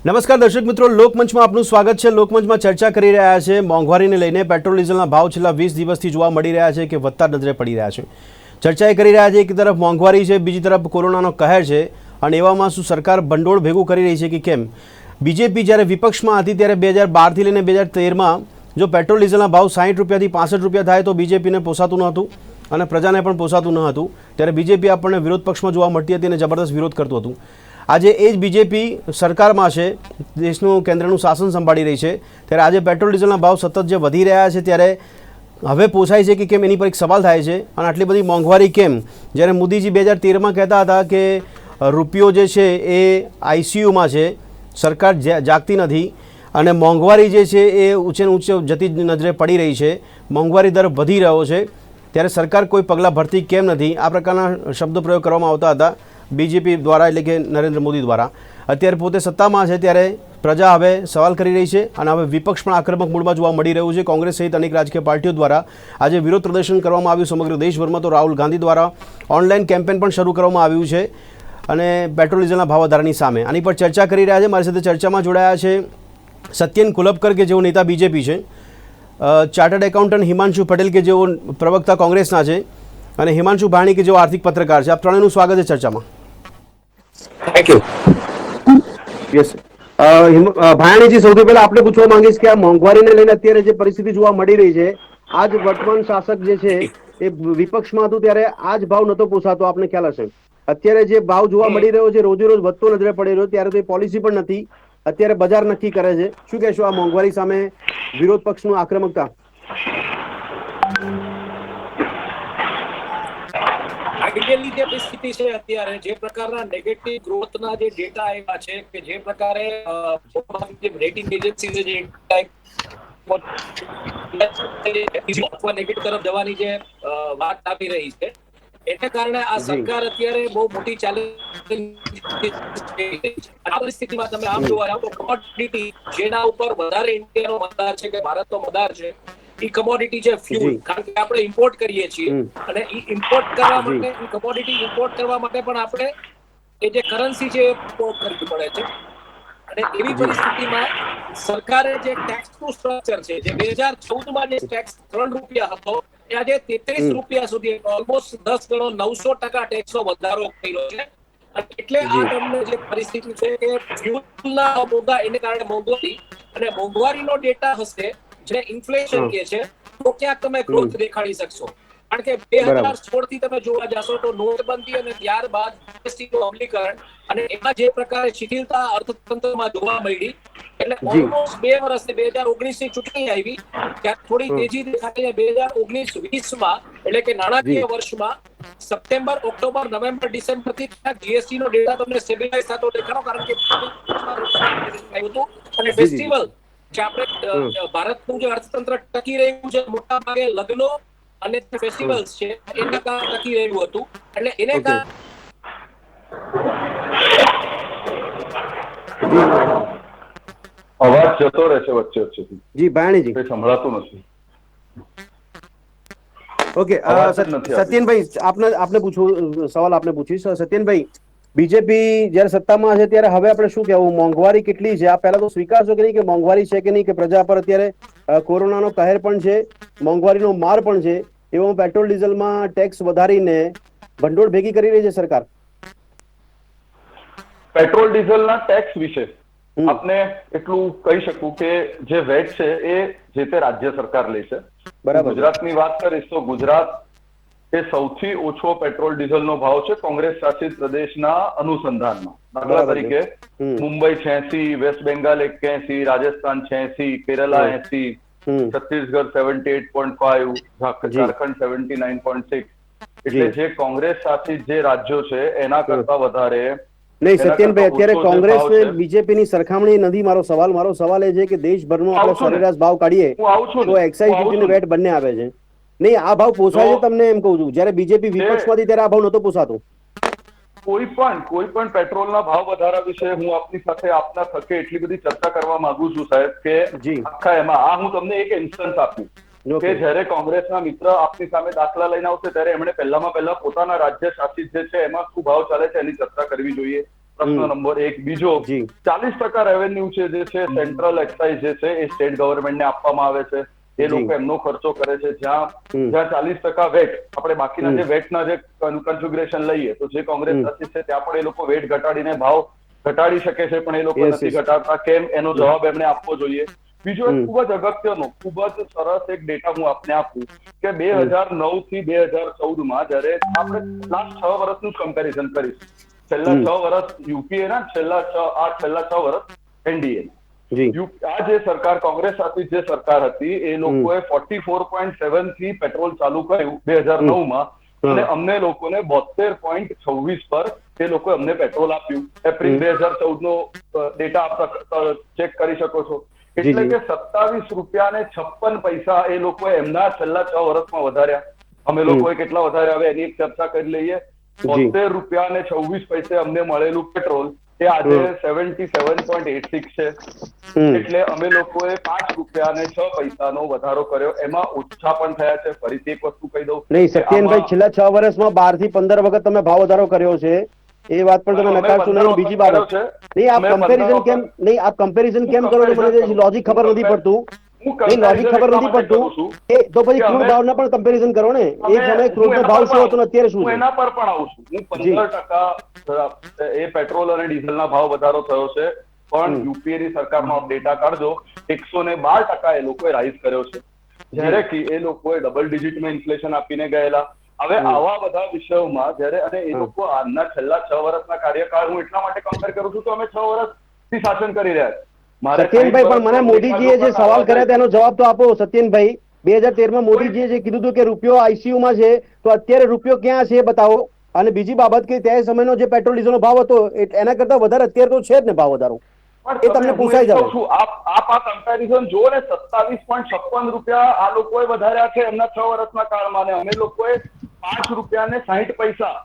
નમસ્કાર દર્શક મિત્રો, લોકમંચમાં આપનું સ્વાગત છે। લોકમંચમાં ચર્ચા કરી રહ્યા છે મોંઘવારીને લઈને। પેટ્રોલ ડીઝલના ભાવ છેલ્લા 20 દિવસથી જોવા મળી રહ્યા છે કે વધતા નજરે પડી રહ્યા છે। ચર્ચા એ કરી રહ્યા છે એક તરફ મોંઘવારી છે, બીજી તરફ કોરોનાનો કહેર છે, અને એવામાં શું સરકાર ભંડોળ ભેગું કરી રહી છે કે કેમ? બીજેપી જ્યારે વિપક્ષમાં હતી ત્યારે 2012થી લઈને 2013માં જો પેટ્રોલ ડીઝલના ભાવ 60 રૂપિયાથી 65 રૂપિયા થાય તો બીજેપીને પોસાતું ન હતું અને પ્રજાને પણ પોસાતું ન હતું। ત્યારે બીજેપી આપણને વિરોધ પક્ષમાં જોવા મળતી હતી અને જબરદસ્ત વિરોધ કરતું હતું। આજે એ જ બીજેપી સરકારમાં છે, દેશનું કેન્દ્રનું શાસન સંભાળી રહી છે, ત્યારે આજે પેટ્રોલ ડીઝલના ભાવ સતત જે વધી રહ્યા છે ત્યારે હવે પોસાય છે કે કેમ એની પર એક સવાલ થાય છે। અને આટલી બધી મોંઘવારી કેમ? જ્યારે મોદીજી 2013માં કહેતા હતા કે રૂપિયો જે છે એ આઈસીયુમાં છે, સરકાર જાગતી નથી અને મોંઘવારી જે છે એ ઊંચે ઊંચે જતી નજરે પડી રહી છે, મોંઘવારી દર વધી રહ્યો છે, ત્યારે સરકાર કોઈ પગલાં ભરતી કેમ નથી? આ પ્રકારના શબ્દ પ્રયોગ કરવામાં આવતા હતા બીજેપી દ્વારા, એટલે કે નરેન્દ્ર મોદી દ્વારા। અત્યારે પોતે સત્તામાં છે ત્યારે પ્રજા હવે સવાલ કરી રહી છે અને હવે વિપક્ષ પણ આક્રમક મૂડમાં જોવા મળી રહ્યું છે। કોંગ્રેસ સહિત અનેક રાજકીય પાર્ટીઓ દ્વારા આજે વિરોધ પ્રદર્શન કરવામાં આવ્યું સમગ્ર દેશભરમાં। તો રાહુલ ગાંધી દ્વારા ઓનલાઈન કેમ્પેન પણ શરૂ કરવામાં આવ્યું છે અને પેટ્રોલ ડીઝલના ભાવ વધારાની સામે આની પર ચર્ચા કરી રહ્યા છે। મારી સાથે ચર્ચામાં જોડાયા છે સત્યેન કુલપકર કે જેઓ નેતા બીજેપી છે, ચાર્ટર્ડ એકાઉન્ટન્ટ હિમાંશુ પટેલ કે જેઓ પ્રવક્તા કોંગ્રેસના છે, અને હિમાંશુ ભાણી કે જેઓ આર્થિક પત્રકાર છે। આપ ત્રણેયનું સ્વાગત છે ચર્ચામાં। Thank you. યસ ભાયાણીજી, સૌથી પહેલા આપણે પૂછવા માંગીશ કે આ મોંઘવારીને લઈને અત્યારે જે પરિસ્થિતિ જોવા મળી રહી છે, આજ વર્તમાન શાસક જે છે એ વિપક્ષમાં હતું ત્યારે આ જ ભાવ નતો પોસાતો, આપને ખ્યાલ હશે। અત્યારે જે ભાવ જોવા મળી રહ્યો છે રોજે રોજ વધતો નજરે પડી રહ્યો, ત્યારે તો એ પોલિસી પણ નથી, અત્યારે બજાર નક્કી કરે છે। શું કહેશો આ મોંઘવારી સામે વિરોધ પક્ષનું આક્રમકતા? આઈડિયલી જે પરિસ્થિતિ છે અત્યારે, જે પ્રકારના નેગેટિવ ગ્રોથના જે ડેટા આવ્યા છે, કે જે પ્રકારે રેટિંગ એજન્સી જે અથવા નેગેટિવ તરફ જવાની જે વાત આપી રહી છે, એને કારણે આ જી સરકાર અત્યારે બહુ મોટી ચેલેન્જ આ પરિસ્થિતિમાં તમે આમ જોવા જાવ તો કોમોડિટી જેના ઉપર વધારે ઇન્ડિયાનો મતદાર છે કે ભારતનો મતદાર છે, એ કમોડિટી છે ફ્યુલ। જી કારણ કે આપણે ઇમ્પોર્ટ કરીએ છીએ અને એ ઇમ્પોર્ટ કરવા જી માટે, એ કમોડિટી ઇમ્પોર્ટ કરવા માટે પણ આપણે એ જે કરન્સી છે એ ઇમ્પોર્ટ કરવી પડે છે। અને એવી જી પરિસ્થિતિમાં સરકારે જે ટેક્સનું સ્ટ્રક્ચર છે, જે 2014માં જે ટેક્સ 3 રૂપિયા હતો એ આજે 33 રૂપિયા સુધી, ઓલમોસ્ટ 10 ગણો 900% ટેક્સનો વધારો કર્યો છે। એટલે આ જી તમને જે પરિસ્થિતિ છે કે ફ્યુલના મોંઘા, એને કારણે મોંઘવારી અને મોંઘવારીનો ડેટા હશે જે ઇન્ફ્લેશન હા કે છે, તો ક્યાંક તમે ગ્રોથ દેખાડી શકશો। કારણ કે બરાબર 2016 થી તમે જોવા જશો તો નોટબંધી અને ત્યારબાદ જીએસટીનું અમલીકરણ અને એમાં જે પ્રકારે શિથિલતા અર્થતંત્રમાં જોવા મળી, એટલે જી ઓલમોસ્ટ 2 વર્ષ 2019 ની ચૂંટણી આવી ત્યાં થોડી તેજી દેખાતી, 2019-20માં એટલે કે જી નાણાકીય વર્ષમાં સપ્ટેમ્બર, ઓક્ટોબર, નવેમ્બર, ડિસેમ્બર થી જીએસટી નો ડેટા તમને સ્ટેબિલાઇઝ થતો દેખાડો। કારણ કે આવ્યું હતું અને જી જી ફેસ્ટિવલ જે આપણે ભારતનું જે અર્થતંત્ર ટકી રહ્યું છે મોટા ભાગે લગ્નો અને ફેસ્ટિવલ્સ છે એના કારણે ટકી રહ્યું હતું, એટલે એને ઓકે કારણે જી અવાજ જતો રહે છે વચ્ચે વચ્ચેથી, જી ભાયાણીજી। કઈ સંભળાતું નથી। ઓકે અવાજ જ નથી આવતી। સત્યનભાઈ, આપને પૂછવું સવાલ આપને પૂછીશ। સત્યનભાઈ, બીજેપી જયારે સત્તામાં છે ત્યારે હવે આપણે શું કહેવું, મોંઘવારી કેટલી છે? આ પહેલા તો સ્વીકારશો કે નહીં કે મોંઘવારી છે કે નહીં, કે પ્રજા પર અત્યારે કોરોનાનો કહેર પણ છે, મોંઘવારીનો માર પણ છે, એવામાં પેટ્રોલ ડીઝલમાં ટેક્સ વધારીને ભંડોળ ભેગી કરી રહી છે સરકાર? પેટ્રોલ ડીઝલના ટેક્સ વિશે હમ આપને એટલું કહી શકું કે જે વેટ છે એ જે તે રાજ્ય સરકાર લે છે। બરાબર છે ગુજરાતની વાત કરીશ તો ગુજરાત એ સૌથી ઓછો પેટ્રોલ ડીઝલનો ભાવ છે કોંગ્રેસ શાસિત પ્રદેશના અનુસંધાનમાં। દાખલા બરાબર છે તરીકે મુંબઈ 86, વેસ્ટ બેંગાલ 81, રાજસ્થાન 86, કેરલા 80, છત્તીસગઢ 78.5, જી ઝારખંડ 79.6। એટલે જી જે કોંગ્રેસ શાસિત જે રાજ્યો છે એના કરતા વધારે, નહીં એના સત્યનભાઈ, કરતા અત્યારે ઓછો જે કોંગ્રેસ ભાવ ને છે। બીજેપીની સરખામણી નથી મારો સવાલ એ છે કે દેશભરનો આપણે આવું છું ને, સરેરાશ ભાવ કાઢીએ હું આવું છું તો ને, એક્સાઇઝ હું આવું ડ્યુટી છું અને ને। વેટ બંને આવે છે। નહીં, આ ભાવ તો પોસાય છે તમને એમ કહું છું, જયારે બીજેપી જે વિપક્ષમાંથી ત્યારે આ ભાવ નતો પોસાતો। કોઈ પણ પેટ્રોલના ભાવ વધારા વિશે હું આપની સાથે આપના થકે એટલી બધી ચર્ચા કરવા માંગુ છું સાહેબ, કે જી આખા એમાં હું તમને એક ઇન્સ્ટન્સ આપું ઓકે કે જ્યારે કોંગ્રેસના મિત્ર આપની સામે દાખલા લઈને આવશે ત્યારે એમણે પહેલામાં પહેલા પોતાના રાજ્ય શાસિત જે છે એમાં શું ભાવ ચાલે છે એની ચર્ચા કરવી જોઈએ। પ્રશ્ન નંબર 1. બીજો, જી 40% રેવન્યુ છે જે છે સેન્ટ્રલ એક્સાઇઝ જે છે એ સ્ટેટ ગવર્મેન્ટને આપવામાં આવે છે. એ લોકો એમનો ખર્ચો કરે છે. જ્યાં 40% વેટ, આપણે બાકીના જે વેટના જે કન્ફિગ્યુરેશન લઈએ તો જે કોંગ્રેસ શાસિત છે ત્યાં પણ એ લોકો વેટ ઘટાડીને ભાવ ઘટાડી શકે છે, પણ એ લોકો નથી ઘટાડતા. કેમ? એનો જવાબ એમને આપવો જોઈએ. બીજો એક ખૂબ જ અગત્યનો, ખૂબ જ સરસ એક ડેટા હું આપને આપું કે 2009 થી 2014 જયારે આપણે લાસ્ટ 6 વર્ષનું કમ્પેરિઝન કરીશું, છેલ્લા 6 વર્ષ યુપીએ ના, છેલ્લા 6 વર્ષ એનડીએ. આ જે સરકાર, કોંગ્રેસ શાસિત જે સરકાર હતી, એ લોકોએ 44.7 થી પેટ્રોલ ચાલુ કર્યું 2009 અને અમને લોકોને 72.26 પર એ લોકો અમને પેટ્રોલ આપ્યું. એપ્રિલ 2014 નો ડેટા આપ ચેક કરી શકો છો. એટલે કે 27 રૂપિયા ને 56 પૈસા એ લોકોએ એમના છેલ્લા 6 વર્ષમાં વધાર્યા. અમે લોકોએ કેટલા વધાર્યા હવે એની એક ચર્ચા કરી લઈએ. 72 રૂપિયા ને 26 પૈસે અમને મળેલું પેટ્રોલ એ આજે 77.86 છે. એટલે અમે લોકોએ 5 રૂપિયા ને 6 પૈસાનો વધારો કર્યો. એમાં ઓછા પણ થયા છે. ફરીથી એક વસ્તુ કહી દઉં, નહીં સત્યનભાઈ, છેલ્લા 6 વર્ષમાં 12 થી 15 વખત તમે ભાવ વધારો કર્યો છે, એ વાત પણ તમે નકારશો નહીં. બીજી બાબત, નહીં આપ કમ્પેરિઝન કેમ કરો છો? મને લોજિક ખબર નથી પડતું. નહીં, લોજિક ખબર નથી પડતું. તો પછી ક્રૂડ ભાવના પણ કમ્પેરિઝન કરો ને. એ સમયે ક્રૂડનો ભાવ શું હતો ને અત્યારે શું હું છે? એના પર પણ આવું છું. હું 15% એ પેટ્રોલ અને ડીઝલના ભાવ વધારો થયો છે, પણ યુપીએ ની સરકારમાં ડેટા કાઢજો, 112% એ લોકોએ રાઈઝ કર્યો છે. જ્યારે કે એ લોકોએ ડબલ ડિજિટમાં ઇન્ફ્લેશન આપીને ગયેલા. હવે આવા બધા વિષયોમાં જ્યારે, અને એ લોકો આજના છેલ્લા 6 વર્ષના કાર્યકાળ હું એટલા માટે કમ્પેર કરું છું તો અમે 6 વર્ષથી શાસન કરી રહ્યા છીએ. સત્યનભાઈ, પણ મને મોદીજીએ જે સવાલ કર્યા તેનો જવાબ તો આપો સત્યનભાઈ. 2013માં મોદીજીએ જે કીધું હતું કે રૂપિયો આઈસીયુમાં છે, તો અત્યારે રૂપિયો ક્યાં છે એ બતાવો. અને બીજી બાબત કે તે સમયનો જે પેટ્રોલ ડીઝલનો ભાવ હતો એના કરતા વધારે અત્યારે તો છે જ ને ભાવ વધારો. એ તમને પૂછાઈ જાય. આપ આ કમ્પેરિઝન જુઓ ને, 27.56 રૂપિયા આ લોકોએ વધાર્યા છે એમના 6 વર્ષના કાળમાં, અને અમે લોકોએ 5 રૂપિયા ને 60 પૈસા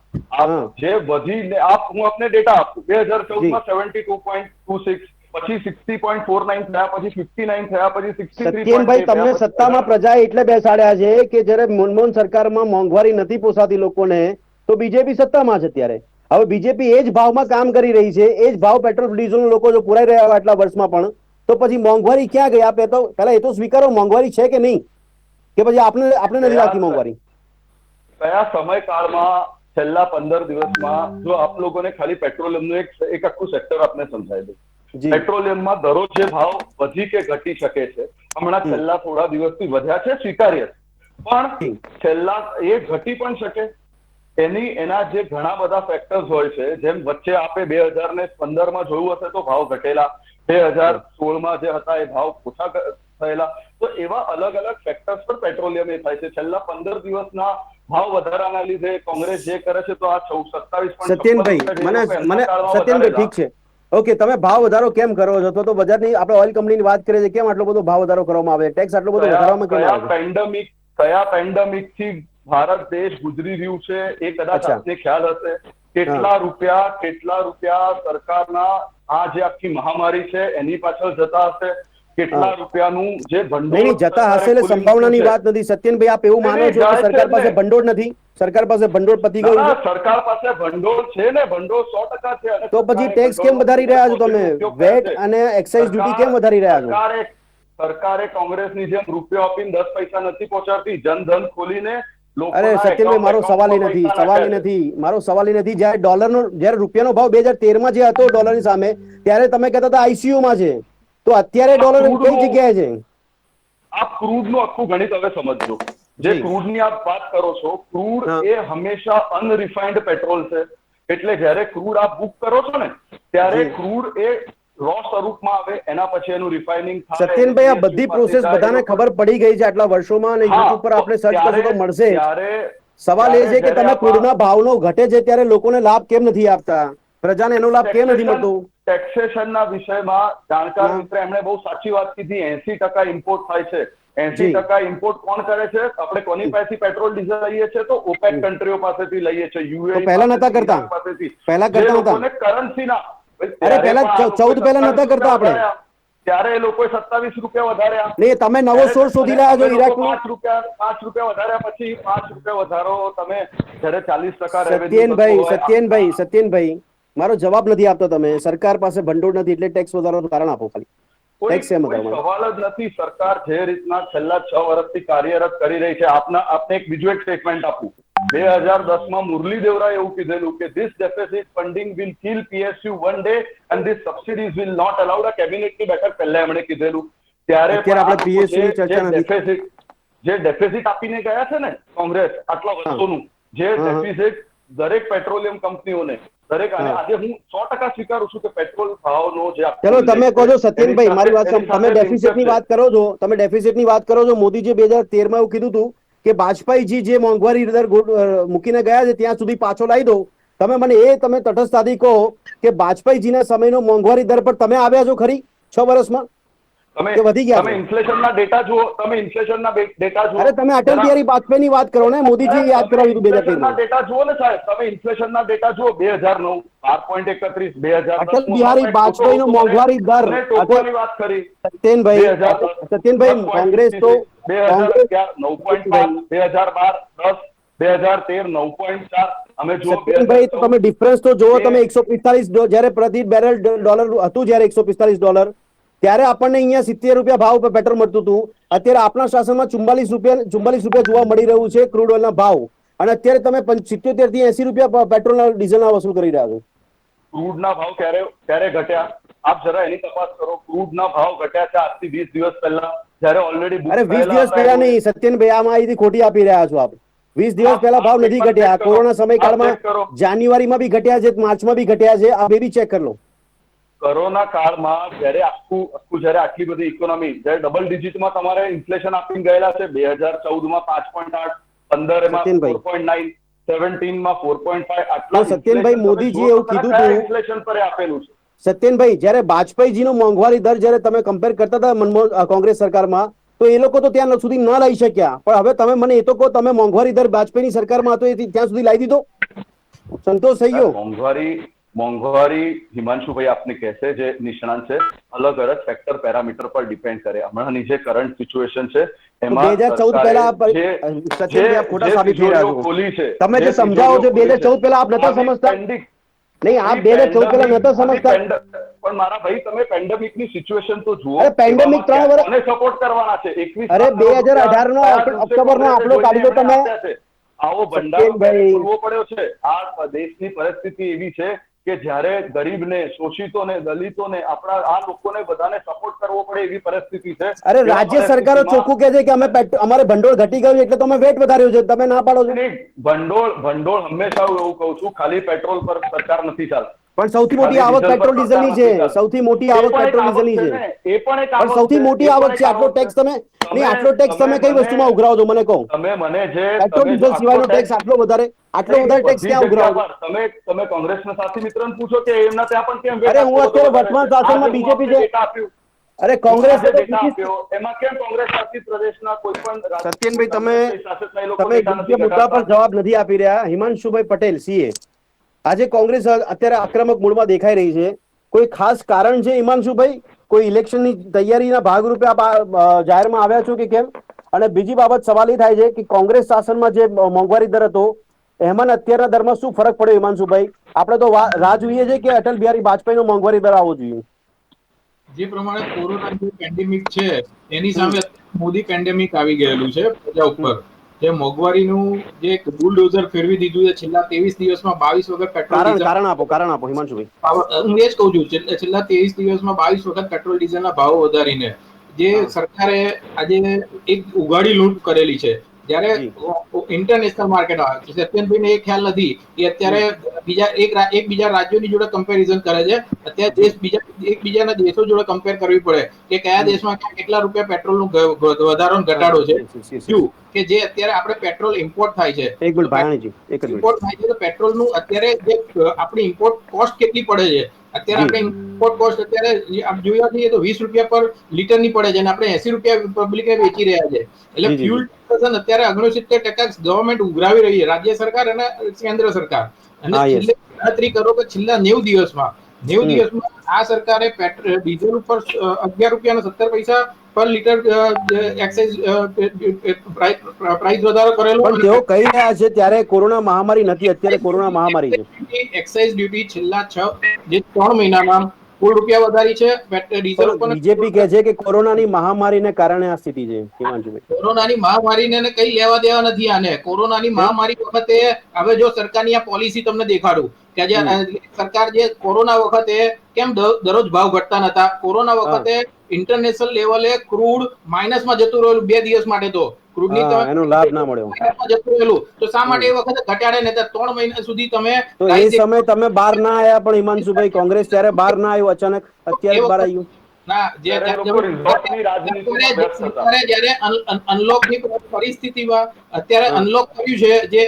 જે વધીને, હું આપને ડેટા આપું, 2014માં 72.26, પછી 60.49 થયા, પછી 59 થયા, પછી 63. સત્યનભાઈ, તમને સત્તામાં પ્રજાએ એટલે બેસાડ્યા છે કે જ્યારે મનમોહન સરકારમાં મોંઘવારી નથી પોસાતી લોકોને, તો બીજેપી સત્તામાં છે અત્યારે. હવે બીજેપી એ જ ભાવમાં કામ કરી રહી છે, એ જ ભાવ પેટ્રોલ ડીઝલ લોકો જો પુરાઈ રહ્યા હોય આટલા વર્ષમાં પણ, તો પછી મોંઘવારી ક્યાં ગઈ? આપણે તો પહેલા એ તો સ્વીકારો, મોંઘવારી છે કે નહીં, કે પછી આપણે નથી લાગતી મોંઘવારી? કયા સમયકાળમાં છેલ્લા 15 દિવસમાં, જો આપ લોકોને ખાલી પેટ્રોલિયમનું એક આખું સેક્ટર આપને સમજાવી દઉં. પેટ્રોલિયમમાં દરરોજ જે ભાવ વધી કે ઘટી શકે છે, હમણાં છેલ્લા થોડા દિવસથી વધ્યા છે, સ્વીકાર્ય, પણ છેલ્લા એ ઘટી પણ શકે. એના જે ઘણા બધા ફેક્ટર્સ હોય છે, જેમ વચ્ચે આપે 2015માં જોયું હશે તો ભાવ ઘટેલા, 2016માં જે હતા એ ભાવ ઓછા થયેલા. તો એવા અલગ અલગ ફેક્ટર્સ પર પેટ્રોલિયમ એ થાય છે. છેલ્લા 15 દિવસના ભાવ વધારાના લીધે કોંગ્રેસ જે કરે છે, તો આ 27. સત્યનભાઈ, સત્યનભાઈ ઠીક છે, ઓકે, તમે ભાવ વધારો કેમ કરો છો? તો બજારની આપણે ઓઇલ કંપનીની વાત કરીએ છીએ, કેમ આટલો બધો ભાવ વધારો કરવામાં આવે? ટેક્સ આટલો બધો વધારવામાં કેમ આવે? કયા પેન્ડેમિક થી ભારત દેશ ગુજરી રહ્યું છે એ કદાચ આપને ખ્યાલ હશે. કેટલા રૂપિયા સરકારના આ જે આખી મહામારી છે એની પાછળ જતા હશે, કેટલા રૂપિયાનું જે ભંડોળ જતા હશે, એટલે સંભાવનાની વાત નથી. સત્યનભાઈ, આપ એવું માનો છો કે સરકાર પાસે ભંડોળ નથી? સરકાર પાસે ભંડોળ પતી ગયું છે? સરકાર પાસે ભંડોળ છે ને, ભંડોળ 100% છે. તો પછી ટેક્સ કેમ વધારી રહ્યા છો તમે? વેટ અને એક્સાઇઝ ડ્યુટી કેમ વધારી રહ્યા છો? સરકારે કોંગ્રેસની જેમ રૂપિયો આપીને 10 પૈસા નથી પહોંચાડતી. જનધન ખોલીને અરે સત્યનભાઈ, મારો સવાલ એ નથી. મારો સવાલ એ નથી. જયારે રૂપિયાનો ભાવ 2013માં જે હતો ડોલરની સામે, ત્યારે તમે કહેતા હતા આઈસીયુમાં છે, તો અત્યારે ડોલર કઈ જગ્યાએ છે? આપ ક્રૂડ નું આખું ગણિત હવે સમજજો. જે ક્રૂડ ની આપ વાત કરો છો, ક્રૂડ એ હંમેશા અનરિફાઇન્ડ પેટ્રોલ છે. એટલે જયારે ક્રૂડ આપ બુક કરો છો ને, ત્યારે ક્રૂડ એ રો સ્વરૂપમાં આવે, એના પછી એનું રિફાઇનિંગ થાય. સત્યનભાઈ, આ બધી પ્રોસેસ બધાને ખબર પડી ગઈ છે આટલા વર્ષોમાં, અને યુટ્યુબ પર આપણે સર્ચ કરશું તો મળશે. સવાલ એ છે કે તમે ક્રૂડના ભાવનો ઘટે છે ત્યારે લોકોને લાભ કેમ નથી આપતા? પ્રજાને એનો લાભ કેમ નથી મળતો? ટેક્સેશનના વિષયમાં જાણકાર મિત્ર એમણે બહુ સાચી વાત કીધી. 80% ઇમ્પોર્ટ થાય છે. 80% ઇમ્પોર્ટ કોણ કરે છે? આપણે કોની પાસેથી પેટ્રોલ ડીઝલ લઈએ છીએ? તો ઓપેક કન્ટ્રીઓ પાસેથી લઈએ છીએ. યુએઈ પહેલા નતા કરતા, પહેલા કરતા હતા. કરન્સીના, અરે પહેલા 14 પહેલા નતા કરતા આપણે, ત્યારે એ લોકોએ 27 રૂપિયા વધાર્યા. નહીં, તમે નવો સોર્સ શોધી રહ્યા છો ઈરાકનો. 5 રૂપિયા વધાર્યા, પછી 5 રૂપિયા વધારો તમે જ્યારે 40% સત્યનભાઈ, મારો જવાબ નથી આપતો તમે. સરકાર પાસે ભંડોળ નથી એટલે ટેક્સ વધારવાનું કારણ આપો ખાલી. કોઈ ટેક્સ એમ વધારવાનું. સવાલ જ નથી. સરકાર જે રીતના છેલ્લા 6 વર્ષથી કાર્યરત કરી રહી છે, આપને એક બીજું એક સ્ટેટમેન્ટ આપું. 2010 મુરલી દેવરાએ એવું કીધેલું કે this deficit funding will kill PSU one day and this subsidies will not allowed. આ કેબિનેટની બેઠક પહેલા એમણે કીધેલું. ત્યારે અત્યારે આપણે PSU ની ચર્ચા નથી. જે ડેફિસિટ આપીને ગયા છે ને કોંગ્રેસ આટલા વર્ષોનું, જે ડેફિસિટ દરેક પેટ્રોલિયમ કંપનીઓને દરેક, અને આજે હું 100% સ્વીકારું છું કે પેટ્રોલ ભાવનો જે ચલો તમે કહો છો સત્યનભાઈ, મારી વાત તમે ડેફિસિટની વાત કરો છો, તમે ડેફિસિટની વાત કરો છો. મોદીજી 2013 એવું કીધું હતું કે વાજપેયીજી જે મોંઘવારી દર મૂકીને ગયા છે ત્યાં સુધી પાછો લાવી દો. તમે મને તમે તટસ્થતાથી કહો કે વાજપેયીજીના સમયનો મોંઘવારી દર પર તમે આવ્યા છો ખરી 6 વર્ષમાં? તમે વધી ગયા? તમે ઇન્ફ્લેશનના ડેટા જુઓ, તમે ઇન્ફ્લેશનના ડેટા જુઓ. અરે તમે અટલ બિહારી વાજપેયીની વાત કરો ને, મોદીજી યાદ કરાવ્યું હતું 2013 માં. ડેટા જુઓ ને સાહેબ, તમે ઇન્ફ્લેશનના ડેટા જુઓ. 2009 12.31, 2010 અટલ બિહારી વાજપેયીનો મોંઘવારી દર ટોકોની વાત કરી. સત્યનભાઈ કોંગ્રેસ તો 2011 9.5, 2012 10, 2013 9.4. અમે જુઓ સત્યનભાઈ, તો તમે ડિફરન્સ તો જુઓ. તમે 145 જ્યારે પ્રતિ બેરલ ડોલર હતું, જ્યારે $145 ત્યારે આપણને અહીંયા 70 રૂપિયા ભાવ પર પેટ્રોલ મળતું હતું. અત્યારે આપણા શાસનમાં 44 રૂપિયા જોવા મળી રહ્યું છે ક્રૂડ ઓઇલના ભાવ, અને અત્યારે તમે 77 થી 80 રૂપિયા પેટ્રોલના ડીઝલના વસૂલ કરી રહ્યા છો. ક્રૂડના ભાવ ક્યારે ઘટ્યા? આપ જરા એની તપાસ કરો. ક્રૂડના ભાવ ઘટ્યા છે આજથી 20 દિવસ પહેલા, જ્યારે ઓલરેડી. અરે 20 દિવસ પહેલા નહીં સત્યનભાઈ, આ માહિતી ખોટી આપી રહ્યા છો આપ. 20 દિવસ પહેલા ભાવ નથી ઘટ્યા. કોરોના સમયકાળમાં જાન્યુઆરીમાં બી ઘટ્યા છે, માર્ચમાં બી ઘટ્યા છે. આ બે બી ચેક કરી લો. કોરોના કાળમાં જ્યારે જ્યારે આટલી બધી ઇકોનોમી, જ્યારે ડબલ ડિજિટમાં તમારે ઇન્ફ્લેશન આપીને ગયેલા છે. 2014માં 5.8, 15માં 4.9, 17માં 4.5. આટલા સત્યનભાઈ, મોદીજી એવું કીધું હતું ઇન્ફ્લેશન પર આપેલું છે. સત્યનભાઈ, જ્યારે વાજપેયીજીનો મોંઘવારી દર જ્યારે તમે કમ્પેર કરતા હતા કોંગ્રેસ સરકારમાં, તો એ લોકો તો ત્યાં સુધી ન લઈ શક્યા. પણ હવે તમે મને એ તો કહો, તમે મોંઘવારી દર વાજપેયીની સરકારમાં હતો એ ત્યાં સુધી લાવી દીધો? સંતોષ થઈ ગયો? મોંઘવારી હિમાંશુભાઈ આપને કહેશે, જે નિષ્ણાંત છે, અલગ અલગ ફેક્ટર પેરામીટર પર ડિપેન્ડ કરે. હમણાંની જે કરંટ સિચ્યુએશન છે એમાં 2014 પહેલા ખોટા સાબિત થઈ રહ્યા છો. તમે જે સમજાવો છો 2014 પહેલા આપ નતા સમજતા? નહીં, આપ 2014 પહેલા નતા સમજતા. પણ મારા ભાઈ, તમે પેન્ડેમિક ની સિચ્યુએશન તો જુઓ. અરે પેન્ડેમિક 3 વર્ષ કોને સપોર્ટ કરવાના છે? 21 અરે 2018 નો ઓક્ટોબર નો આંકડો કાઢી દો તમે. આવો ભંડારો પૂરવો પડ્યો છે. આ દેશની પરિસ્થિતિ એવી છે કે જ્યારે ગરીબને, શોષિતોને, દલિતોને, આપણા આ લોકોને બધાને સપોર્ટ કરવો પડે એવી પરિસ્થિતિ છે. અરે રાજ્ય સરકારો ચોખ્ખું કહે છે કે અમારે ભંડોળ ઘટી ગયું એટલે તો અમે વેટ વધાર્યો છે. તમે ના પાડો છો. ભંડોળ હંમેશા હું એવું કહું છું, ખાલી પેટ્રોલ પર સરકાર નથી ચાલતી. પણ સૌથી મોટી આવક પેટ્રોલ ડીઝલની છે. સૌથી મોટી આવક પેટ્રોલ ડીઝલની છે. એ પણ એક પણ સૌથી મોટી આવક છે. આટલો ટેક્સ તમે નહીં, આટલો ટેક્સ તમે કઈ વસ્તુમાં ઉઘરાવો છો મને કહો? તમે મને જે પેટ્રોલ ડીઝલ સિવાયનો ટેક્સ આટલો વધારે ટેક્સ ક્યાં ઉઘરાવો? તમે કોંગ્રેસના સાથી મિત્રને પૂછો કે એમના ત્યાં પણ કેમ? અરે હું અત્યારે વર્તમાન શાસનમાં બીજેપી છે. અરે કોંગ્રેસ એમાં કેમ કોંગ્રેસ શાસિત પ્રદેશના કોઈ પણ? સત્યનભાઈ, તમે મુદ્દા પર જવાબ નથી આપી રહ્યા. હિમાંશુભાઈ પટેલ, સીએ, આજે કોંગ્રેસ અત્યારે આક્રમક મૂડમાં દેખાઈ રહી છે. કોઈ ખાસ કારણ છે હિમાંશુભાઈ? કોઈ ઇલેક્શનની તૈયારીના ભાગરૂપે આપ જાહેરમાં આવ્યા છો કે કેમ? અને બીજી બાબત સવાલ એ થાય છે કે કોંગ્રેસ શાસનમાં જે મોંઘવારી દર હતો એમાં અત્યારના દરમાં શું ફરક પડ્યો હિમાંશુભાઈ? આપણે તો રાહ જોઈએ છે કે અટલ બિહારી વાજપેયીનો મોંઘવારી દર આવવો જોઈએ. જે પ્રમાણે કોરોના જે પેન્ડેમિક છે એની સામે મોદી પેન્ડેમિક આવી ગયેલું છે પ્રજા ઉપર. જે મોંઘવારીનું જે બુલડોઝર ફેરવી દીધું છે છેલ્લા 23 દિવસમાં 22 વખત પેટ્રોલ કારણ આપો હિમાંશુભાઈ. હું એ જ કહું છું, છેલ્લા 23 દિવસમાં 22 વખત પેટ્રોલ ડીઝલના ભાવ વધારીને જે સરકારે આજે એક ઉઘાડી લૂંટ કરેલી છે. જયારે ઇન્ટરનેશનલ માર્કેટ આવે છે, સત્યનભાઈને એ ખ્યાલ નથી કે અત્યારે એકબીજા રાજ્યોની જોડે કમ્પેરિઝન કરે છે. અત્યારે એકબીજાના દેશો જોડે કમ્પેર કરવી પડે કે કયા દેશમાં કેટલા રૂપિયા પેટ્રોલનું વધારો ઘટાડો છે. શું કે જે અત્યારે આપણે પેટ્રોલ ઇમ્પોર્ટ થાય છે, ઇમ્પોર્ટ થાય છે તો પેટ્રોલનું અત્યારે જે આપણી ઇમ્પોર્ટ કોસ્ટ કેટલી પડે છે? અત્યારે આપણે ઇમ્પોર્ટ કોસ્ટ અત્યારે જોયા જઈએ તો 20 રૂપિયા પર લીટર ની પડે છે અને આપણે 80 રૂપિયા પબ્લિકે વેચી રહ્યા છે. એટલે ફ્યુલ ટેક્સેશન અત્યારે 69% ગવર્મેન્ટ ઉઘરાવી રહી છે, રાજ્ય સરકાર અને કેન્દ્ર સરકાર. અને છેલ્લે ગણતરી કરો કે છેલ્લા 90 દિવસમાં આ સરકારે ડીઝલ ઉપર 11 રૂપિયા 17 પૈસા પર લીટર એક્સાઇઝ પ્રાઇસ વધારો કરેલો. પણ તેઓ કહી રહ્યા છે ત્યારે કોરોના મહામારી નથી, અત્યારે કોરોના મહામારી છે. એક્સાઇઝ ડ્યુટી છેલ્લા 3 મહિનામાં કુલ રૂપિયા વધારી છે. ડીઝલ ઉપર બીજેપી કહે છે કે કોરોનાની મહામારીને કારણે આ સ્થિતિ છે. હિમાંશુભાઈ, કોરોનાની મહામારીને કઈ લેવા દેવા નથી આને. કોરોનાની મહામારી વખતે હવે જો સરકારની આ પોલિસી તમને દેખાડું કે આજે સરકાર જે કોરોના વખતે કેમ દરરોજ ભાવ ઘટતા નતા. કોરોના વખતે ઇન્ટરનેશનલ લેવલે ક્રૂડ માઇનસમાં જતું રહ્યું 2 દિવસ માટે. તો ક્રૂડની એનો લાભ ના મળ્યો જતું રહેલું તો શા માટે એ વખતે ઘટાડે ને 3 મહિના સુધી તમે તો એ સમય તમે બહાર ના આયા. પણ હિમાંશુભાઈ, કોંગ્રેસ ત્યારે બહાર ના આવ્યું, અચાનક અત્યારે બહાર આવ્યું ના. જે જયારે અનલોકની પરિસ્થિતિમાં અત્યારે અનલોક કર્યું છે, જે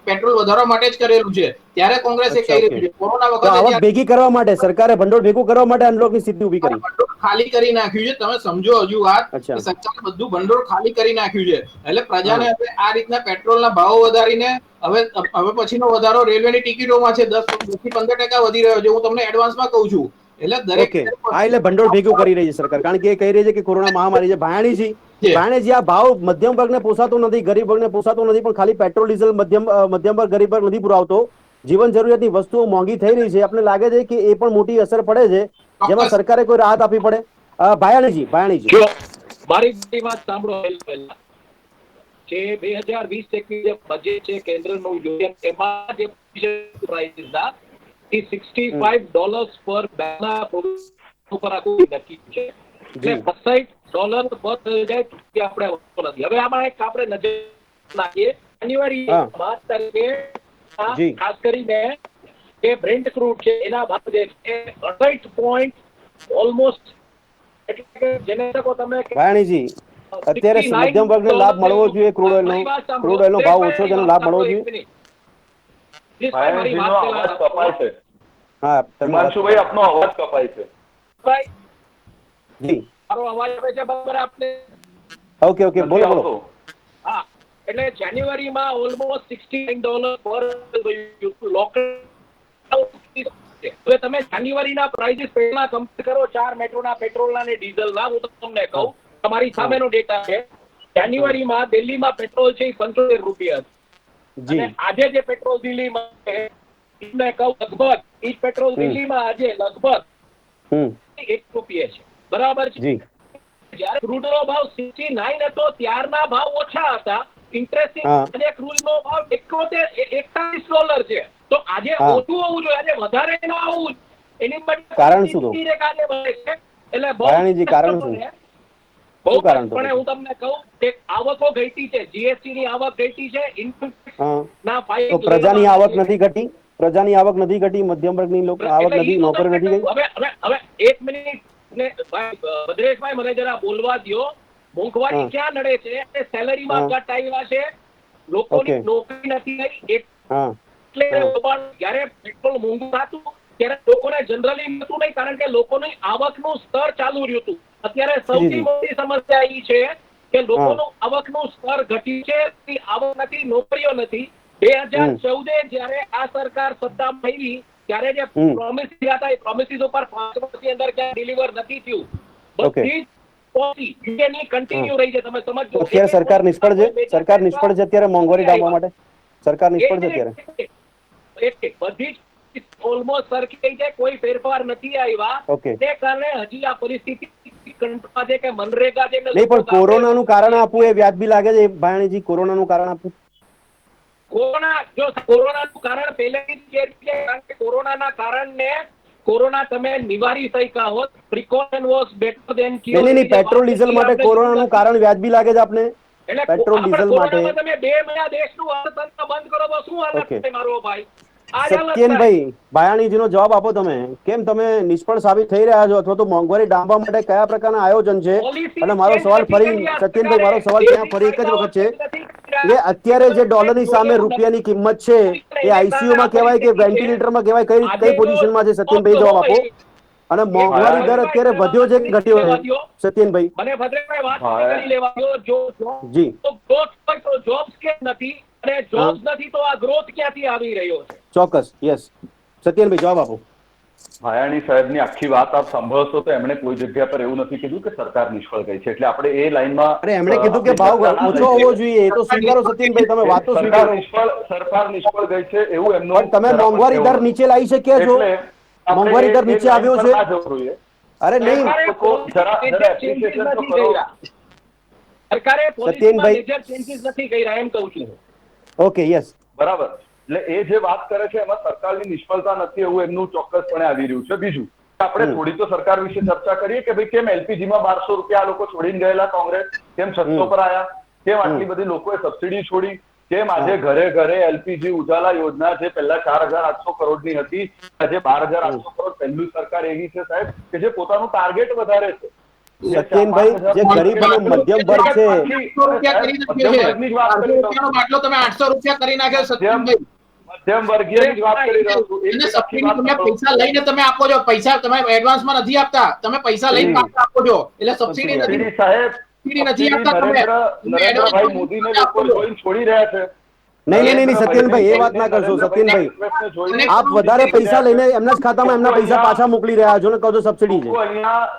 પેટ્રોલ વધારવા માટે જ કરેલું છે, ત્યારે કોંગ્રેસે કહી રહ્યું છે કોરોના વખતે આવક ભેગી કરવા માટે સરકારે ભંડોળ ભેગું કરવા માટે અનલોકની સ્થિતિ ઊભી કરી, ખાલી કરી નાખ્યું છે. તમે સમજો હજુ વાત, સરકારે બધું ભંડોળ ખાલી કરી નાખ્યું છે. એટલે પ્રજાને આ રીતના પેટ્રોલના ભાવ વધારીને હવે પછીનો વધારો રેલવેની ટિકિટોમાં છે 10 થી 15% વધી રહ્યો છે. હું તમને એડવાન્સમાં કહું છું. એટલે દરેક એટલે ભંડોળ ભેગું કરી રહી છે સરકાર, કારણ કે એ કહી રહી છે કે કોરોના મહામારી છે. ભાયાણીજી, આ ભાવ મધ્યમ વર્ગને પોસાતો નથી, ગરીબ વર્ગને પોસાતો નથી, પણ ખાલી પેટ્રોલ ડીઝલ મધ્યમ વર્ગ ગરીબ વર્ગ નથી પુરાવતો. જીવન જરૂરિયાતની વસ્તુઓ મોંઘી થઈ રહી છે. આપણે લાગે છે કે એ પણ મોટી અસર પડે છે, જેમાં સરકારે કોઈ રાહત આપવી પડે. ભાયાણીજી, મારી વાત સાંભળો. જે 2020-21 જે બજેટ છે કેન્દ્રનું યુનિયન, એમાં જે પ્રાઇસના $65 પર બેગના ઉપર આખું નક્કી છે. એટલે $65 પર થઈ જાય તો આપણે વધતો નથી. હવે આમાં એક આપણે નજર નાખીએ જાન્યુઆરી 5 તારીખે ખાસ કરીને જે બ્રેન્ટ ક્રૂડ છે એના ભાવ જે છે 68 પોઈન્ટ ઓલમોસ્ટ, એટલે કે જેને શકો તમે ભાયાણીજી, અત્યારે મધ્યમ વર્ગને લાભ મળવો જોઈએ. ક્રૂડ ઓઇલનો ભાવ ઓછો છે, એનો લાભ મળવો જોઈએ. અવાજ કપાય છે. હા, હિમાંશુભાઈ, આપનો અવાજ કપાય છે. જી, મારો અવાજ આવે છે બરાબર આપને? ઓકે, બોલો. હા, એટલે જાન્યુઆરીમાં ઓલમોસ્ટ $69 પર લોકલ. હવે તમે જાન્યુઆરીના પ્રાઇસીસ પહેલા કમ્પેર કરો 4 મેટ્રોના પેટ્રોલના અને ડીઝલના. હું તમને કહું, તમારી સામેનો ડેટા છે. જાન્યુઆરીમાં દિલ્હીમાં પેટ્રોલ છે $75, અને આજે જે પેટ્રોલ દિલ્હીમાં છે તમને કહું લગભગ ઈ પેટ્રોલ દિલ્હીમાં આજે લગભગ $1 છે. બરાબર છે. જયારે ક્રૂડનો ભાવ 69 હતો ત્યારના ભાવ ઓછા હતા. ઇન્ટરેસ્ટિંગ, આજે ક્રૂડનો ભાવ $41 છે. તો આજે ઓછું હોવું જોઈએ, આજે વધારે ન આવવું. એની માટે કારણ શું? એટલે કારણ શું? પણ હું તમને કહું કે આવકો ઘટી છે, જીએસટી ની આવક ઘટી છે. તો પ્રજાની આવક નથી ઘટી? પ્રજાની આવક નથી ઘટી? મધ્યમ વર્ગની આવક નથી, નોકરી નથી ગઈ? હવે 1 મિનિટ ને ભદ્રેશભાઈ, મને જરા બોલવા દો. મોંઘવારી ક્યાં નડે છે? સેલરીમાં કટ આવ્યા છે, લોકોની નોકરી નથી ગઈ. એટલે જયારે પેટ્રોલ મોંઘું થતું ત્યારે લોકોને જનરલી મળતું નહીં, કારણ કે લોકોની આવકનું સ્તર ચાલુ રહ્યું હતું. અત્યારે સૌથી મોટી સમસ્યા એ છે કે લોકોનું આવકનું સ્તર ઘટ્યું છે, આવક નથી, નોકરીઓ નથી. 2014 જયારે આ સરકાર સત્તામાં આવી ત્યારે જે પ્રોમિસ હતા એ પ્રોમિસીસ ઉપર 5 વર્ષની અંદર ક્યાં ડિલિવર નથી થયું. બધી પોલિસી યુકેની કન્ટિન્યુ રહી છે. તમે સમજો, અત્યારે સરકાર નિષ્ફળ છે. સરકાર નિષ્ફળ છે અત્યારે મોંઘવારી ડામવા માટે. સરકાર નિષ્ફળ છે અત્યારે. બધી જ ઓલમોસ્ટ સરખી થઈ જાય, કોઈ ફેરફાર નથી આવ્યા. તે કારણે હજી આ પરિસ્થિતિ કંટ્રોલમાં છે કે મનરેગા છે. નહીં, પણ કોરોનાનું કારણ આપવું એ વ્યાજબી લાગે છે ભાયાણીજી? કોરોનાનું કારણ આપવું, કોરોનાનું કારણ પહેલેથી જ છે, કારણ કે કોરોનાના કારણને કોરોના તમે નિવારી શક્યા હોત. Precaution was better than cure. નહીં, પેટ્રોલ ડીઝલ માટે કોરોનાનું કારણ વ્યાજબી લાગે છે આપને? પેટ્રોલ ડીઝલ માટે તમે 2 મહિના દેશનું અર્થતંત્ર બંધ કરો તો શું હાલત થાય મારો ભાઈ? સત્યેનભાઈ, ભાયાણીજીનો જવાબ આપો. તમે કેમ તમે નિષ્ફળ સાબિત થઈ રહ્યા છો, અથવા તો મોંઘવારી ડામવા માટે કયા પ્રકારના આયોજન છે? અને મારો સવાલ ફરી, સત્યેનભાઈ, મારો સવાલ ત્યાં ફરી એક જ વખત છે કે અત્યારે જે ડોલરની સામે રૂપિયાની કિંમત છે એ આઈસીયુમાં કહેવાય કે વેન્ટિલેટરમાં કહેવાય, કઈ પોઝિશનમાં છે? સત્યેનભાઈ, જવાબ આપો. અને મોંઘવારી દર અત્યારે વધ્યો છે કે ઘટ્યો છે સત્યેનભાઈ? મને ભદ્રેશભાઈ વાત કરી લેવા દો. જી, તો જોબ્સ કે નથી, અને જોબ્સ નથી તો આ ગ્રોથ ક્યાંથી આવી રહ્યો છે? ચોક્કસ. યસ, સત્યેનભાઈ, જવાબ આપો. ભાયાણી સાહેબની આખી વાત આપ સાંભળશો તો એમણે કોઈ જગ્યા પર એવું નથી કીધું કે સરકાર નિષ્ફળ ગઈ છે, એટલે આપણે એ લાઈનમાં અરે એમણે કીધું કે ભાવ ઓછો હોવો જોઈએ, એ તો સ્વીકારો સત્યનભાઈ, તમે વાત તો સ્વીકારો. સરકાર નિષ્ફળ ગઈ છે એવું એમનું પણ તમે મોંઘવારી દર નીચે લાવી શક્યા છો? મોંઘવારી દર નીચે આવ્યો છે? અરે નહીં, સરકારે પોલિસીમાં મેજર ચેન્જીસ નથી કર્યા એમ કહું છું. ઓકે, યસ, બરાબર. એટલે એ જે વાત કરે છે એમાં સરકારની નિષ્ફળતા નથી એવું એમનું ચોક્કસપણે આવી રહ્યું છે. બીજું, આપણે થોડી તો સરકાર વિશે ચર્ચા કરીએ કે ભાઈ કેમ એલપીજીમાં 1200 રૂપિયા આ લોકો છોડીને ગયેલા કોંગ્રેસ, કેમ 600 પર આયા, કેમ આટલી બધી લોકોએ સબસિડી છોડી, કેમ આજે ઘરે ઘરે એલપીજી ઉજાલા યોજના જે પહેલા 4800 કરોડની હતી આજે 12800 કરોડ પહેલું સરકાર એવી છે સાહેબ કે જે પોતાનું ટાર્ગેટ વધારે છે. સત્યનભાઈ, જે ગરીબ અને મધ્યમ વર્ગ છે, બાટલો તમે 800 રૂપિયા કરી નાખ્યો સત્યનભાઈ. મધ્યમ વર્ગીયની જ વાત કરી રહ્યો છું. એને સબસિડી તમે પૈસા લઈને તમે આપો છો, પૈસા તમે એડવાન્સમાં નથી આપતા, તમે પૈસા લઈને પાછા આપો છો, એટલે સબસિડી નથી સાહેબ, નથી આપતા. તમે નરેન્દ્રભાઈ મોદીને લોકો જોઈને છોડી રહ્યા છે. નહીં સત્યનભાઈ, એ વાત ના કરશો સત્યનભાઈ. આપ વધારે પૈસા લઈને એમના જ ખાતામાં એમના પૈસા પાછા મોકલી રહ્યા છો ને કહો છો સબસિડી છે.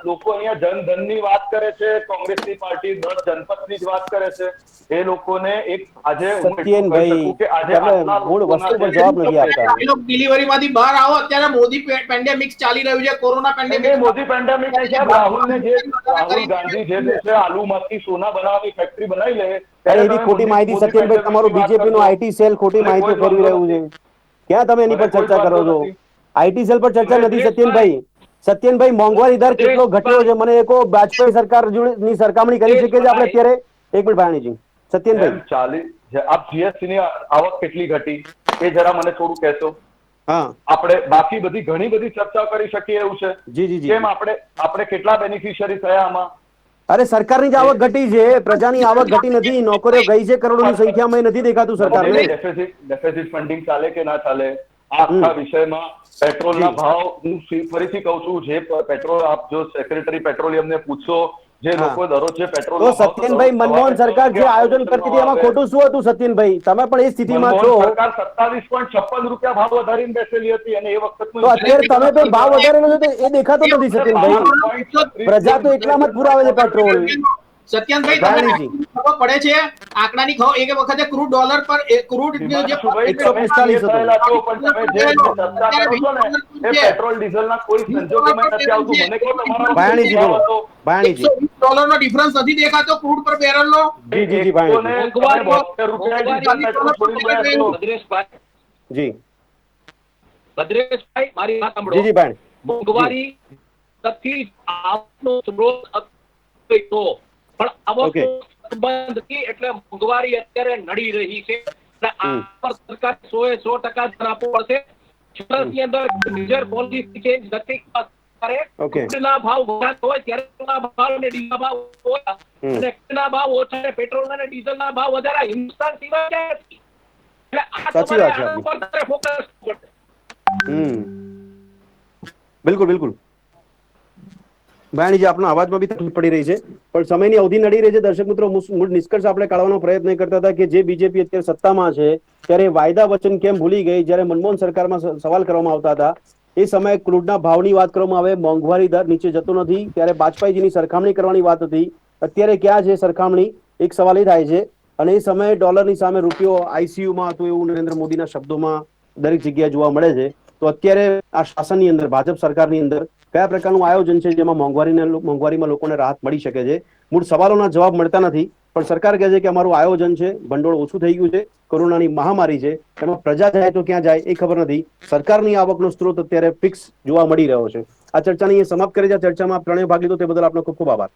લોકો અહીંયા જનધનની વાત કરે છે, કોંગ્રેસની પાર્ટી 10 જનપથની જ વાત કરે છે. એ લોકોને એક આજે સત્યનભાઈ, તમે મૂળ વસ્તુ પર જવાબ નથી આપતા. ડિલિવરીમાંથી બહાર આવો, અત્યારે મોદી પેન્ડેમિક ચાલી રહ્યું છે, corona pandemic. Modi pandemic Rahul Gandhi જે છે આલુમાંથી સોના બનાવવાની ફેક્ટરી બનાવી લે. એવી ખોટી માહિતી સત્યનભાઈ, તમારું બીજેપી નું આઈટી સેલ ખોટી માહિતી ફેરવી રહ્યું છે. ક્યાં તમે એની પર ચર્ચા કરો છો? આઈટી સેલ પર ચર્ચા નથી સત્યનભાઈ. સત્યનભાઈ, મોંઘવારી દર કેટલો ઘટ્યો છે મને કહો. વાજપેયી સરકાર ની સરખામણી કરી શકીએ છીએ આપણે અત્યારે? એક મિનિટ ભાણીજી, સત્યનભાઈ, આપ જીએસટી ની આવક કેટલી ઘટી એ જરા મને થોડું કહેશો? હા, આપણે બાકી બધી ઘણી બધી ચર્ચા કરી શકીએ એવું છે. જી. કેમ આપણે કેટલા બેનિફિશિયરી થયા આમાં? અરે સરકારની જ આવક ઘટી છે, પ્રજાની આવક ઘટી નથી. નોકરીઓ ગઈ છે કરોડોની સંખ્યામાં, નથી દેખાતું સરકારને. ડેફિસિટ ફંડિંગ ચાલે કે ના ચાલે આ આખા વિષયમાં પેટ્રોલના ભાવ, હું ફરીથી કહું છું, જે પેટ્રોલ આપ જો સેક્રેટરી પેટ્રોલિયમ ને પૂછશો, જે લોકો દરરોજ જે પેટ્રોલ, તો સત્યનભાઈ, મનમોહન સરકાર જે આયોજન કરતી હતી એમાં ખોટું શું હતું સત્યનભાઈ? તમે પણ એ સ્થિતિમાં છો. સરકાર 27.56 રૂપિયા ભાવ વધારીને બેસેલી હતી અને એ વખત તો અત્યારે તમે તો ભાવ વધારેલો છે એ દેખાતો નથી સત્યનભાઈ. પ્રજા તો એટલામાં જ પુરાવે છે પેટ્રોલ. સત્યનભાઈ, તમને ખબર પડે છે આંકડાની ખબર? એક વખતે ક્રૂડ ડોલર પર ક્રૂડ જે 145 પેટ્રોલ ડીઝલના કોઈ સંજોગોમાં નથી આવતું. મને કહો તમારા ભાયાણીજી બોલો. ભાયાણીજી, $120 નો ડિફરન્સ નથી દેખાતો ક્રૂડ પર બેરલ નો? જી ભદ્રેશભાઈ, મારી વાત સાંભળો. જી ભાઈ, મોંઘવારી નથી આવકનો સ્ત્રોત હતો, પણ આવકનો સંબંધ નથી, એટલે મોંઘવારી અત્યારે નડી રહી છે. આ પર સરકાર 100% ધ્યાન આપવું પડશે. ગુજરાતની અંદર મેજર પોલિસી ચેન્જ નથી કરે. ક્રૂડના ભાવ વધતા હોય ત્યારે ક્રૂડના ભાવ અને ડીઝલના ભાવ ઓછા, અને ક્રૂડના ભાવ ઓછા અને પેટ્રોલ અને ડીઝલના ભાવ વધારે હિન્દુસ્તાન સિવાય ક્યાંય નથી. એટલે આ તમારે આના ઉપર તારે ફોકસ કરવું પડશે. બિલકુલ. ભાયાણીજી, આપનો અવાજમાં બી તકલીફ પડી રહી છે, પણ સમયની અવધિ નડી રહી છે. દર્શક મિત્રો, મૂળ નિષ્કર્ષ આપણે કાઢવાનો પ્રયત્ન કરતા હતા કે જે બીજેપી અત્યારે સત્તામાં છે ત્યારે વાયદા વચન કેમ ભૂલી ગઈ? જ્યારે મનમોહન સરકારમાં સવાલ કરવામાં આવતા હતા એ સમયે ક્રૂડના ભાવની વાત કરવામાં આવે, મોંઘવારી દર નીચે જતો નથી, ત્યારે વાજપેયીજીની સરખામણી કરવાની વાત હતી. અત્યારે ક્યાં છે સરખામણી? એક સવાલ એ થાય છે. અને એ સમયે ડોલરની સામે રૂપિયો આઈસીયુમાં હતું એવું નરેન્દ્ર મોદીના શબ્દોમાં દરેક જગ્યાએ જોવા મળે છે. તો અત્યારે આ શાસનની અંદર, ભાજપ સરકારની અંદર કયા પ્રકારનું આયોજન છે જેમાં મોંઘવારીમાં લોકોને રાહત મળી શકે છે? મૂળ સવાલોના જવાબ મળતા નથી, પણ સરકાર કહે છે કે અમારું આયોજન છે, ભંડોળ ઓછું થઈ ગયું છે, કોરોનાની મહામારી છે, એમાં પ્રજા જાય તો ક્યાં જાય એ ખબર નથી. સરકારની આવકનો સ્ત્રોત અત્યારે ફિક્સ જોવા મળી રહ્યો છે. આ ચર્ચાને સમાપ્ત કરી છે. ચર્ચામાં ત્રણેય ભાગ લીધો તે બદલ આપનો ખૂબ ખૂબ આભાર.